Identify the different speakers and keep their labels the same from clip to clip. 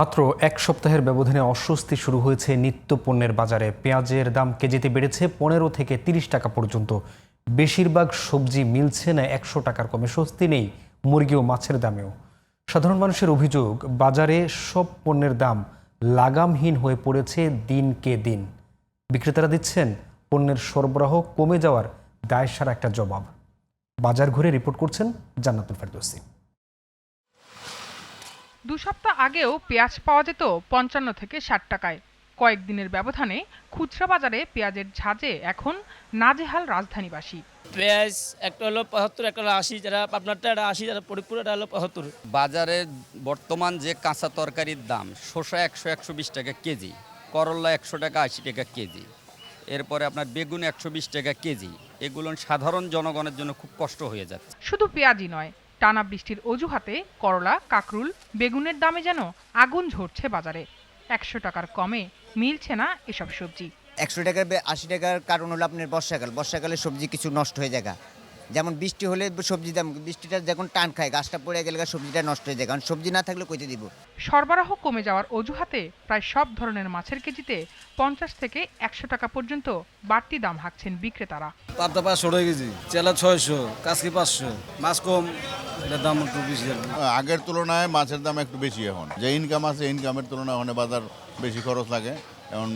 Speaker 1: মাত্র এক সপ্তাহের ব্যবধানে অস্বস্তি শুরু হয়েছে নিত্য পণ্যের বাজারে। পেঁয়াজের দাম কেজিতে বেড়েছে 15 থেকে 30 টাকা পর্যন্ত। বেশিরভাগ সবজি মিলছে না 100 টাকার কমে। স্বস্তি নেই মুরগি ও মাছের দামেও। সাধারণ মানুষের অভিযোগ, বাজারে সব পণ্যের দাম লাগামহীন হয়ে পড়েছে দিনকে দিন। বিক্রেতারা দিচ্ছেন পণ্যের সরবরাহ কমে যাওয়ার দায়সারা একটা জবাব। বাজার ঘুরে রিপোর্ট করছেন জান্নাতুল ফেরদৌসী।
Speaker 2: 2 সপ্তাহ আগেও পেঁয়াজ পাওয়া যেত 55 থেকে 60 টাকায়। কয়েকদিনের ব্যবধানে খুচরা বাজারে পেঁয়াজের ঝাঁজে এখন নাজেহাল রাজধানীবাসী।
Speaker 3: পেঁয়াজ একটা হলো 75, একটা হলো 80, যারা আপনারটা এটা 80, যারা ফরিদপুর এটা হলো 75।
Speaker 4: বাজারে বর্তমান যে কাঁচা তরকারির দাম, শসা 100-120 টাকা কেজি, করল্লা 100 টাকা 80 টাকা কেজি, এরপরে আপনার বেগুন 120 টাকা কেজি। এগুলো সাধারণ জনগণের জন্য খুব কষ্ট হয়ে যাচ্ছে।
Speaker 2: শুধু পেঁয়াজই নয়, টানা বৃষ্টির অজুহাতে করলা, কাকরুল, বেগুনের দামে যেন আগুন ঝরছে বাজারে। 100 টাকার কমে মিলছে না এসব সবজি।
Speaker 5: 100 টাকার 80 টাকার কারণ হলো আপনার বর্ষাকালে সবজি কিছু নষ্ট হয়ে যায়। যেমন বৃষ্টি হলে সবজি দাম, বৃষ্টিটা যখন টান খায়, গাছটা পড়ে গেলে সবজিটা নষ্ট হয়ে যায়, কারণ সবজি না থাকলে কইতে দিব।
Speaker 2: সরবরাহ কমে যাওয়ার অজুহাতে প্রায় সব ধরনের মাছের কেজিতে 50 থেকে 100 টাকা পর্যন্ত বাড়তি দাম হাঁকছেন বিক্রেতারা।
Speaker 6: পাবদা 500 টাকা কেজি, চেলা 600, কাসকি 500, মাছ কম, এটার দাম একটু বেশি।
Speaker 7: আগের তুলনায় মাছের দাম একটু বেশি। এখন যে ইনকাম আছে, ইনকামের তুলনায় অনেক বাজার বেশি খরচ লাগে। এখন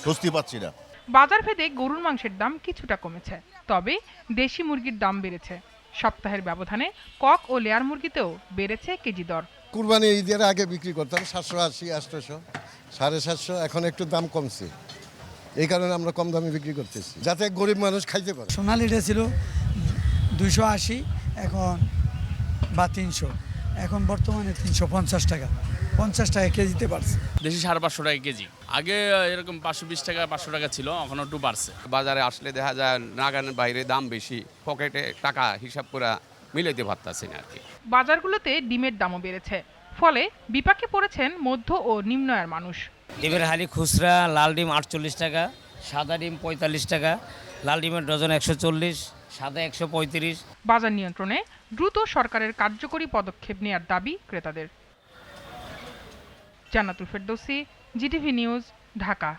Speaker 7: স্বস্তি পাচ্ছি না।
Speaker 2: বাজার ভেদে গরুর মাংসের দাম কিছুটা কমেছে, তবে দেশি মুরগির দাম বেড়েছে। সপ্তাহের ব্যবধানে কক ও লেয়ার মুরগিতেও বেড়েছে কেজি দর।
Speaker 8: কুরবানি ঈদের আগে বিক্রি করতাম 780, 800, 750, এখন একটু দাম কমছে। এই কারণে আমরা কম দামে বিক্রি করতেছি, যাতে গরিব মানুষ খাইতে পারে।
Speaker 9: সোনালিটা ছিল 280, এখন বা 300, এখন বর্তমানে 350 টাকা, 50 টাকা কেজিতে পারছে।
Speaker 3: দেশি 550 টাকা কেজি, আগে এরকম 520 টাকা 500 টাকা ছিল, এখন একটু বাড়ছে।
Speaker 10: বাজারে আসলে দেখা যায় নাগানের বাইরে দাম বেশি, পকেটে টাকা হিসাব করে মিলাইতে পারতাছি না আর কি।
Speaker 2: বাজারগুলোতে ডিমের দামও বেড়েছে, ফলে বিপাকে পড়েছেন মধ্য ও নিম্ন আয়ের মানুষ।
Speaker 3: ডিমের হালি খুচরা লাল ডিম 48 টাকা, সাদা ডিম 45 টাকা, লাল ডিমের ডজন 140, সাদা 135।
Speaker 2: বাজার নিয়ন্ত্রণে দ্রুত সরকারের কার্যকরী পদক্ষেপ নেয়ার দাবি ক্রেতাদের। জান্নাতুল ফেরদৌসী, জিটিভি নিউজ, ঢাকা।